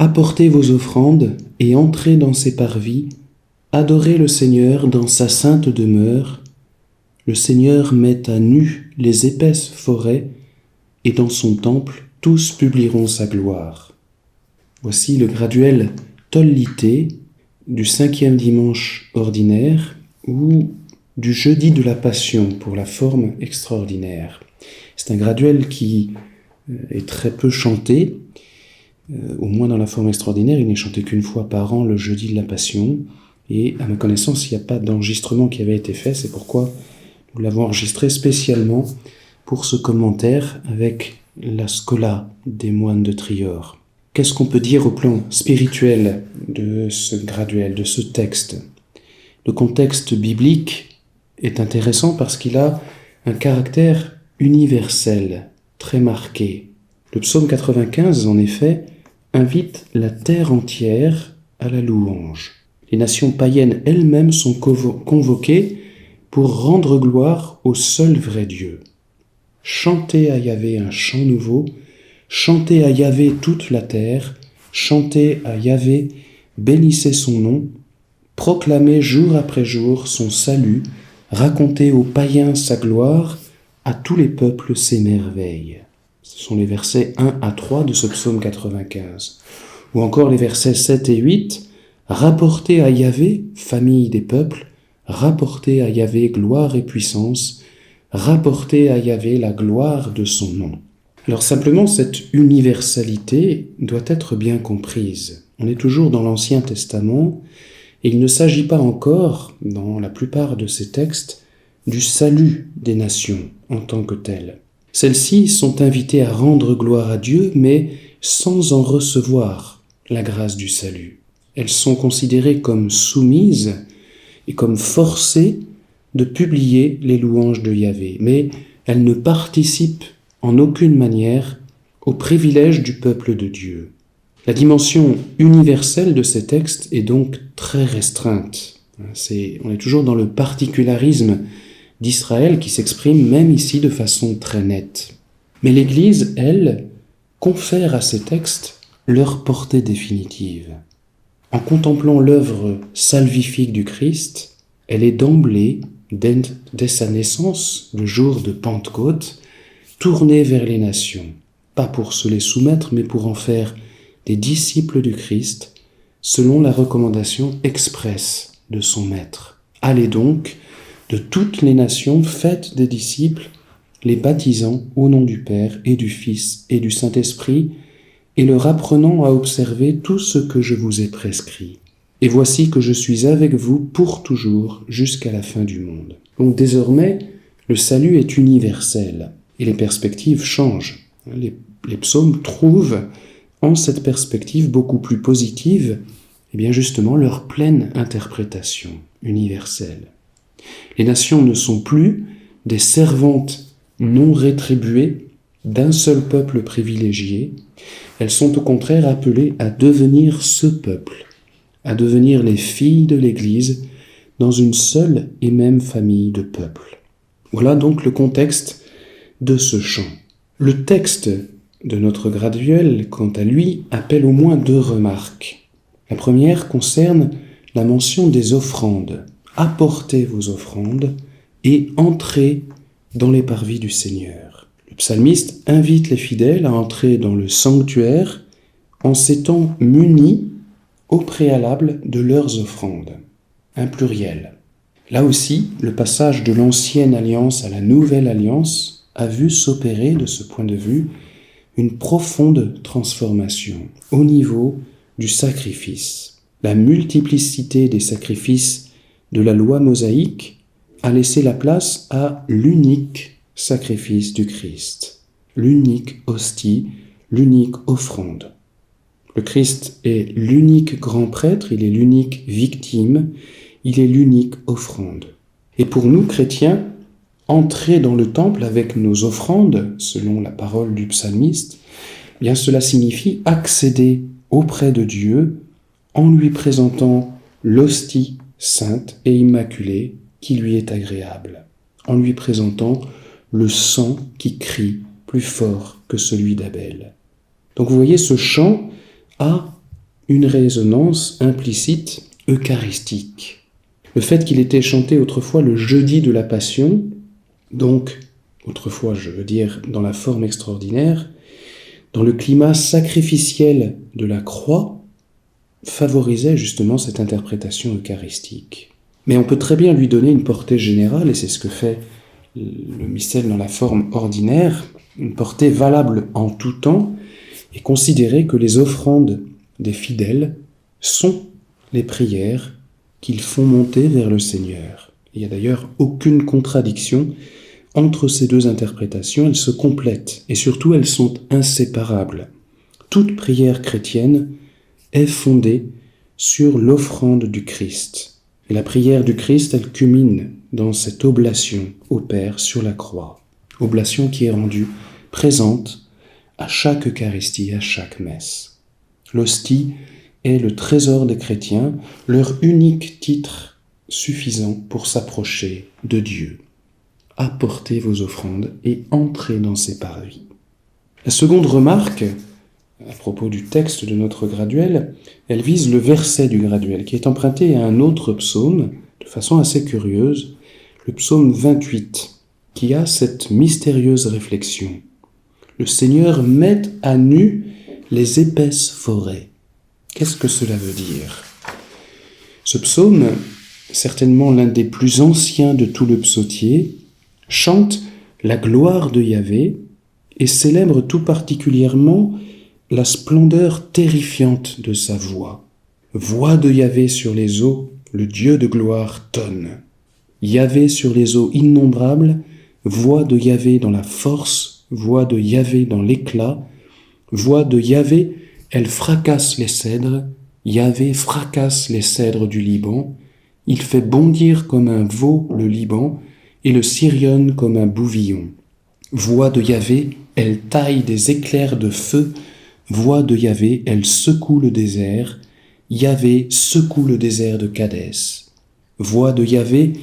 Apportez vos offrandes et entrez dans ses parvis, adorez le Seigneur dans sa sainte demeure. Le Seigneur met à nu les épaisses forêts, et dans son temple tous publieront sa gloire. Voici le graduel Tollite du 5e dimanche ordinaire ou du jeudi de la Passion pour la forme extraordinaire. C'est un graduel qui est très peu chanté, au moins dans la forme extraordinaire. Il n'est chanté qu'une fois par an le jeudi de la Passion, et à ma connaissance il n'y a pas d'enregistrement qui avait été fait, c'est pourquoi nous l'avons enregistré spécialement pour ce commentaire avec la Schola des moines de Trior. Qu'est-ce qu'on peut dire au plan spirituel de ce graduel, de ce texte ? Le contexte biblique est intéressant parce qu'il a un caractère universel, très marqué. Le psaume 95, en effet, invite la terre entière à la louange. Les nations païennes elles-mêmes sont convoquées pour rendre gloire au seul vrai Dieu. Chantez à Yahvé un chant nouveau, chantez à Yahvé toute la terre, chantez à Yahvé, bénissez son nom, proclamez jour après jour son salut, racontez aux païens sa gloire, à tous les peuples ses merveilles. Ce sont les versets 1 à 3 de ce psaume 95. Ou encore les versets 7 et 8. Rapportez à Yahvé, famille des peuples, rapportez à Yahvé gloire et puissance, rapportez à Yahvé la gloire de son nom. Alors simplement, cette universalité doit être bien comprise. On est toujours dans l'Ancien Testament, et il ne s'agit pas encore, dans la plupart de ces textes, du salut des nations en tant que tel. Celles-ci sont invitées à rendre gloire à Dieu, mais sans en recevoir la grâce du salut. Elles sont considérées comme soumises et comme forcées de publier les louanges de Yahvé, mais elles ne participent en aucune manière au privilège du peuple de Dieu. La dimension universelle de ces textes est donc très restreinte. On est toujours dans le particularisme d'Israël qui s'exprime même ici de façon très nette. Mais l'Église, elle, confère à ces textes leur portée définitive. En contemplant l'œuvre salvifique du Christ, elle est d'emblée, dès sa naissance, le jour de Pentecôte, tournée vers les nations, pas pour se les soumettre, mais pour en faire des disciples du Christ, selon la recommandation expresse de son Maître. Allez donc, de toutes les nations, faites des disciples, les baptisant au nom du Père et du Fils et du Saint-Esprit, et leur apprenant à observer tout ce que je vous ai prescrit. Et voici que je suis avec vous pour toujours jusqu'à la fin du monde. Donc désormais, le salut est universel et les perspectives changent. Les psaumes trouvent en cette perspective beaucoup plus positive, eh bien justement leur pleine interprétation universelle. Les nations ne sont plus des servantes non rétribuées d'un seul peuple privilégié, elles sont au contraire appelées à devenir ce peuple, à devenir les filles de l'Église dans une seule et même famille de peuples. Voilà donc le contexte de ce chant. Le texte de notre graduel, quant à lui, appelle au moins 2 remarques. La première concerne la mention des offrandes. Apportez vos offrandes et entrez dans les parvis du Seigneur. Le psalmiste invite les fidèles à entrer dans le sanctuaire en s'étant munis au préalable de leurs offrandes. Un pluriel. Là aussi, le passage de l'ancienne alliance à la nouvelle alliance a vu s'opérer, de ce point de vue, une profonde transformation au niveau du sacrifice. La multiplicité des sacrifices de la loi mosaïque a laissé la place à l'unique sacrifice du Christ, l'unique hostie, l'unique offrande. Le Christ est l'unique grand prêtre, il est l'unique victime, il est l'unique offrande. Et pour nous, chrétiens, entrer dans le temple avec nos offrandes, selon la parole du psalmiste, eh bien cela signifie accéder auprès de Dieu en lui présentant l'hostie sainte et immaculée qui lui est agréable, en lui présentant le sang qui crie plus fort que celui d'Abel. Donc vous voyez, ce chant a une résonance implicite eucharistique. Le fait qu'il était chanté autrefois le jeudi de la Passion, donc autrefois je veux dire dans la forme extraordinaire, dans le climat sacrificiel de la croix, favorisait justement cette interprétation eucharistique. Mais on peut très bien lui donner une portée générale, et c'est ce que fait le missel dans la forme ordinaire, une portée valable en tout temps, et considérer que les offrandes des fidèles sont les prières qu'ils font monter vers le Seigneur. Il n'y a d'ailleurs aucune contradiction entre ces 2 interprétations, elles se complètent, et surtout elles sont inséparables. Toute prière chrétienne est fondée sur l'offrande du Christ. Et la prière du Christ, elle culmine dans cette oblation au Père sur la croix. Oblation qui est rendue présente à chaque Eucharistie, à chaque messe. L'hostie est le trésor des chrétiens, leur unique titre suffisant pour s'approcher de Dieu. Apportez vos offrandes et entrez dans ses parvis. La seconde remarque, à propos du texte de notre graduel, elle vise le verset du graduel, qui est emprunté à un autre psaume, de façon assez curieuse, le psaume 28, qui a cette mystérieuse réflexion. Le Seigneur met à nu les épaisses forêts. Qu'est-ce que cela veut dire ? Ce psaume, certainement l'un des plus anciens de tout le psautier, chante la gloire de Yahvé et célèbre tout particulièrement la splendeur terrifiante de sa voix. Voix de Yahvé sur les eaux, le Dieu de gloire tonne. Yahvé sur les eaux innombrables, voix de Yahvé dans la force, voix de Yahvé dans l'éclat, voix de Yahvé, elle fracasse les cèdres, Yahvé fracasse les cèdres du Liban, il fait bondir comme un veau le Liban, et le Sirion comme un bouvillon. Voix de Yahvé, elle taille des éclairs de feu, voix de Yahvé, elle secoue le désert, Yahvé secoue le désert de Kadès. Voix de Yahvé,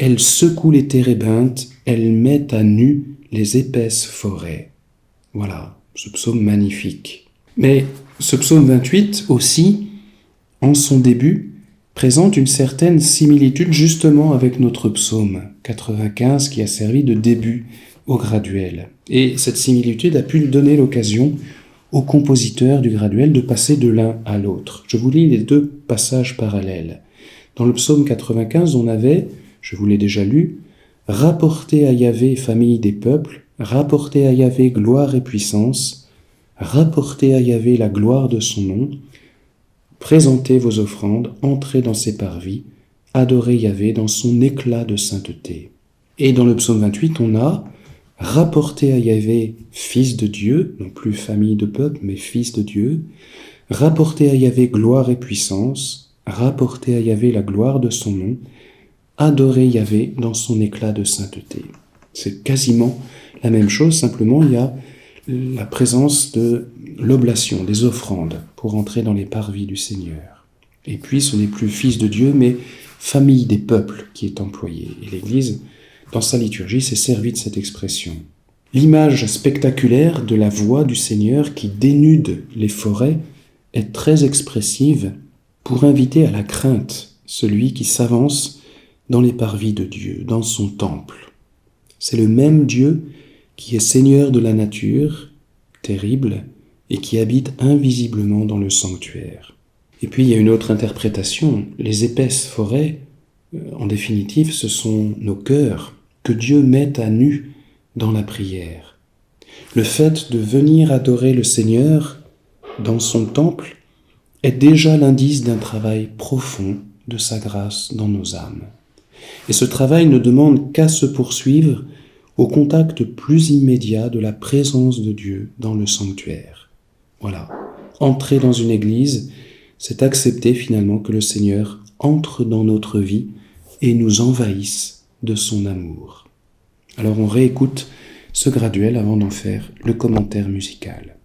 Elle secoue les térébinthes, elle met à nu les épaisses forêts. Voilà, ce psaume magnifique. Mais ce psaume 28 aussi, en son début, présente une certaine similitude justement avec notre psaume 95 qui a servi de début au graduel. Et cette similitude a pu donner l'occasion au compositeur du graduel de passer de l'un à l'autre. Je vous lis les deux passages parallèles. Dans le psaume 95, on avait, je vous l'ai déjà lu, « Rapportez à Yahvé, famille des peuples, rapportez à Yahvé gloire et puissance, rapportez à Yahvé la gloire de son nom, présentez vos offrandes, entrez dans ses parvis, adorez Yahvé dans son éclat de sainteté. » Et dans le psaume 28, on a « Rapportez à Yahvé, fils de Dieu », non plus famille de peuple, mais fils de Dieu, « Rapportez à Yahvé gloire et puissance, rapportez à Yahvé la gloire de son nom, adorez Yahvé dans son éclat de sainteté. » C'est quasiment la même chose, simplement il y a la présence de l'oblation, des offrandes, pour entrer dans les parvis du Seigneur. Et puis ce n'est plus fils de Dieu, mais famille des peuples qui est employée. Et l'Église, dans sa liturgie, s'est servie de cette expression. L'image spectaculaire de la voix du Seigneur qui dénude les forêts est très expressive pour inviter à la crainte celui qui s'avance dans les parvis de Dieu, dans son temple. C'est le même Dieu qui est Seigneur de la nature, terrible, et qui habite invisiblement dans le sanctuaire. Et puis il y a une autre interprétation. Les épaisses forêts, en définitive, ce sont nos cœurs que Dieu met à nu dans la prière. Le fait de venir adorer le Seigneur dans son temple est déjà l'indice d'un travail profond de sa grâce dans nos âmes. Et ce travail ne demande qu'à se poursuivre au contact plus immédiat de la présence de Dieu dans le sanctuaire. Voilà, entrer dans une église, c'est accepter finalement que le Seigneur entre dans notre vie et nous envahisse de son amour. Alors on réécoute ce graduel avant d'en faire le commentaire musical.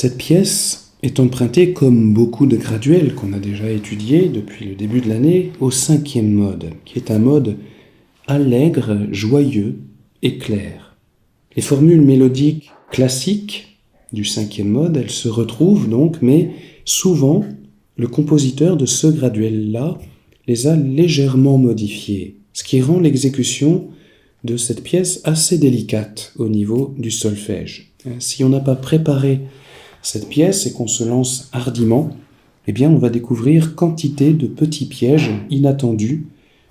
Cette pièce est empruntée, comme beaucoup de graduels qu'on a déjà étudiés depuis le début de l'année, au 5e mode, qui est un mode allègre, joyeux et clair. Les formules mélodiques classiques du 5e mode, elles se retrouvent donc, mais souvent, le compositeur de ce graduel-là les a légèrement modifiées, ce qui rend l'exécution de cette pièce assez délicate au niveau du solfège. Si on n'a pas préparé cette pièce et qu'on se lance hardiment, eh bien on va découvrir quantité de petits pièges inattendus,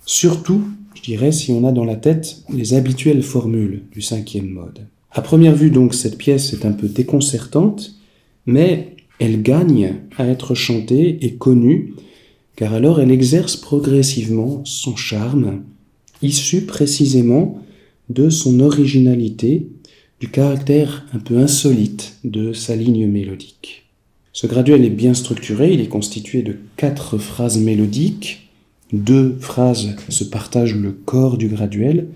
surtout, je dirais, si on a dans la tête les habituelles formules du 5e mode. À première vue, donc, cette pièce est un peu déconcertante, mais elle gagne à être chantée et connue, car alors elle exerce progressivement son charme, issu précisément de son originalité, du caractère un peu insolite de sa ligne mélodique. Ce graduel est bien structuré, il est constitué de 4 phrases mélodiques, 2 phrases se partagent le corps du graduel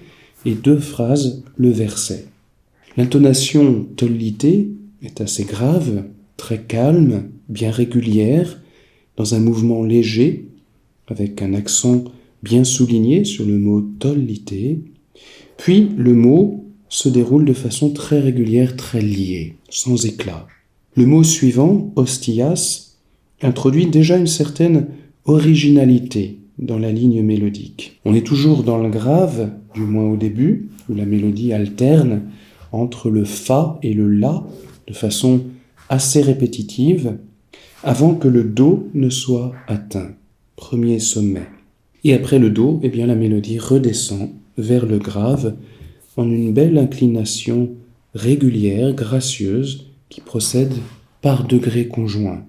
et 2 phrases le verset. L'intonation tollité est assez grave, très calme, bien régulière, dans un mouvement léger, avec un accent bien souligné sur le mot tollité, puis le mot se déroule de façon très régulière, très liée, sans éclat. Le mot suivant, hostias, introduit déjà une certaine originalité dans la ligne mélodique. On est toujours dans le grave, du moins au début, où la mélodie alterne entre le fa et le la de façon assez répétitive, avant que le do ne soit atteint, premier sommet. Et après le do, eh bien, la mélodie redescend vers le grave en une belle inclination régulière, gracieuse, qui procède par degrés conjoints,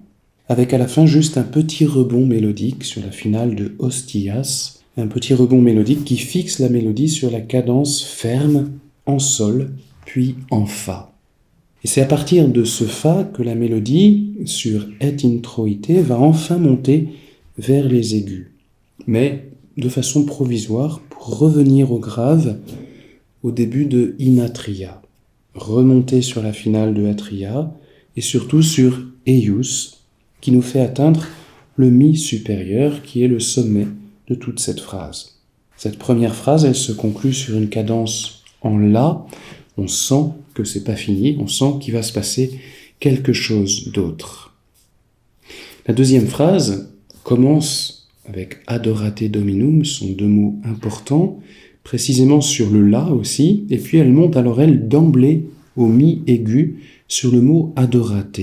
avec à la fin juste un petit rebond mélodique sur la finale de hostias, un petit rebond mélodique qui fixe la mélodie sur la cadence ferme en sol, puis en fa. Et c'est à partir de ce fa que la mélodie, sur et introité, va enfin monter vers les aigus, mais de façon provisoire pour revenir au grave au début de inatria, remonter sur la finale de atria et surtout sur eius, qui nous fait atteindre le mi supérieur qui est le sommet de toute cette phrase. Cette première phrase, elle se conclut sur une cadence en la. On sent que c'est pas fini, on sent qu'il va se passer quelque chose d'autre. La deuxième phrase commence avec adorate dominum, sont 2 mots importants, précisément sur le la aussi, et puis elle monte alors elle d'emblée au mi aigu sur le mot adorate.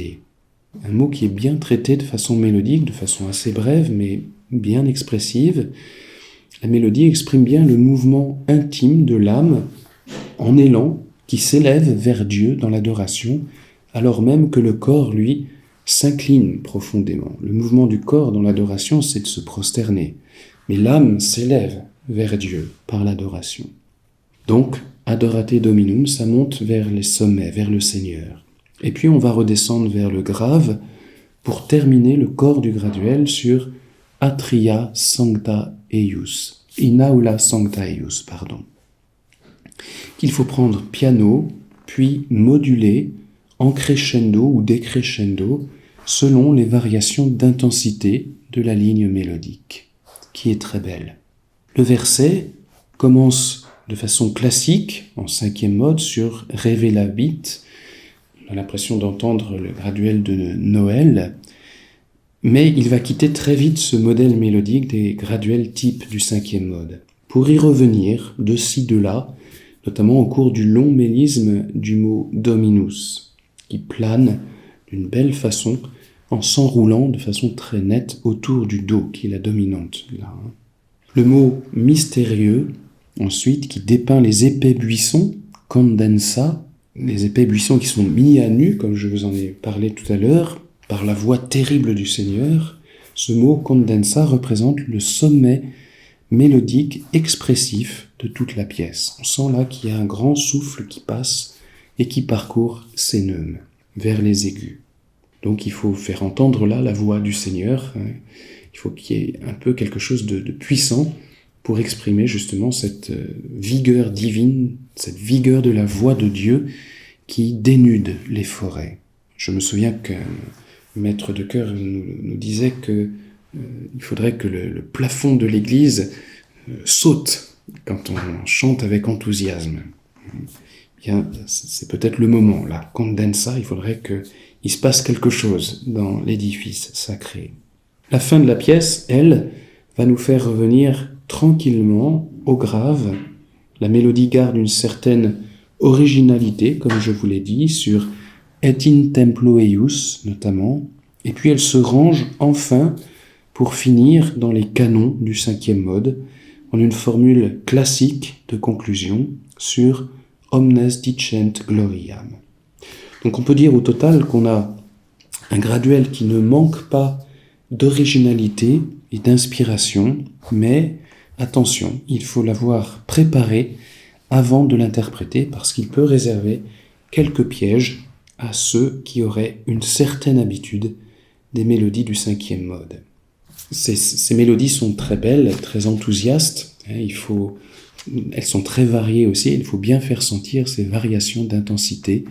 Un mot qui est bien traité de façon mélodique, de façon assez brève, mais bien expressive. La mélodie exprime bien le mouvement intime de l'âme en élan qui s'élève vers Dieu dans l'adoration, alors même que le corps, lui, s'incline profondément. Le mouvement du corps dans l'adoration, c'est de se prosterner. Mais l'âme s'élève vers Dieu par l'adoration. Donc, adorate dominum, ça monte vers les sommets, vers le Seigneur. Et puis on va redescendre vers le grave pour terminer le corps du graduel sur atria sancta eius, in aula sancta eius, qu'il faut prendre piano, puis moduler en crescendo ou décrescendo selon les variations d'intensité de la ligne mélodique, qui est très belle. Le verset commence de façon classique, en 5e mode, sur Revelabit. On a l'impression d'entendre le graduel de Noël, mais il va quitter très vite ce modèle mélodique des graduels type du 5e mode, pour y revenir de ci, de là, notamment au cours du long mélisme du mot dominus, qui plane d'une belle façon en s'enroulant de façon très nette autour du do, qui est la dominante. Là. Le mot mystérieux, ensuite, qui dépeint les épais buissons, condensa, les épais buissons qui sont mis à nu, comme je vous en ai parlé tout à l'heure, par la voix terrible du Seigneur. Ce mot condensa représente le sommet mélodique expressif de toute la pièce. On sent là qu'il y a un grand souffle qui passe et qui parcourt ces neumes vers les aigus. Donc il faut faire entendre là la voix du Seigneur. Il faut qu'il y ait un peu quelque chose de puissant pour exprimer justement cette vigueur divine, cette vigueur de la voix de Dieu qui dénude les forêts. Je me souviens qu'un maître de chœur nous disait que il faudrait que le plafond de l'église saute quand on chante avec enthousiasme. Bien, c'est peut-être le moment, là. Condensa, il faudrait qu'il se passe quelque chose dans l'édifice sacré. La fin de la pièce, elle, va nous faire revenir tranquillement au grave. La mélodie garde une certaine originalité, comme je vous l'ai dit, sur Et in templo eius notamment, et puis elle se range enfin pour finir dans les canons du 5e mode, en une formule classique de conclusion sur Omnes dicent gloriam. Donc on peut dire au total qu'on a un graduel qui ne manque pas d'originalité et d'inspiration, mais attention, il faut l'avoir préparé avant de l'interpréter parce qu'il peut réserver quelques pièges à ceux qui auraient une certaine habitude des mélodies du 5e mode. Ces mélodies sont très belles, très enthousiastes, elles sont très variées aussi, il faut bien faire sentir ces variations d'intensité,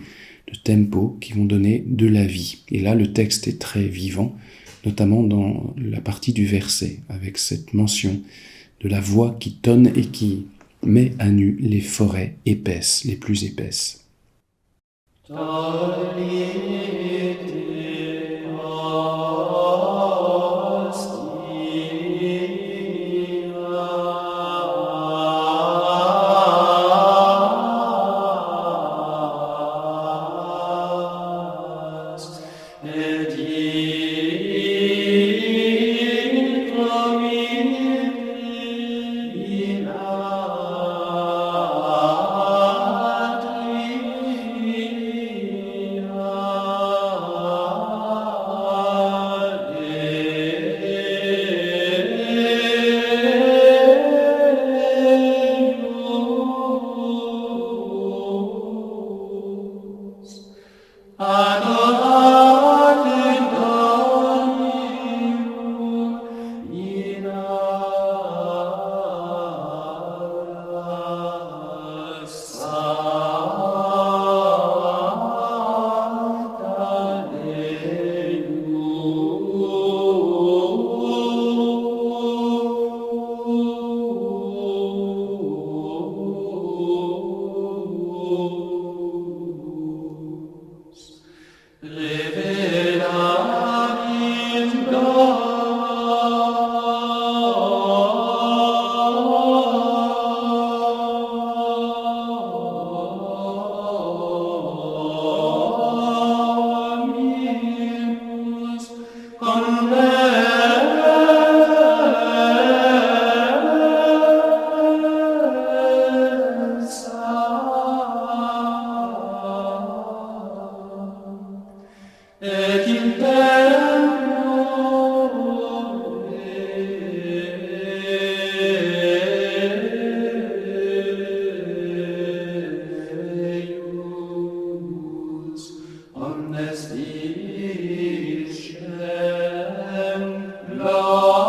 de tempo qui vont donner de la vie. Et là, le texte est très vivant, notamment dans la partie du verset, avec cette mention de la voix qui tonne et qui met à nu les forêts épaisses, les plus épaisses. Omnes dicent gloria.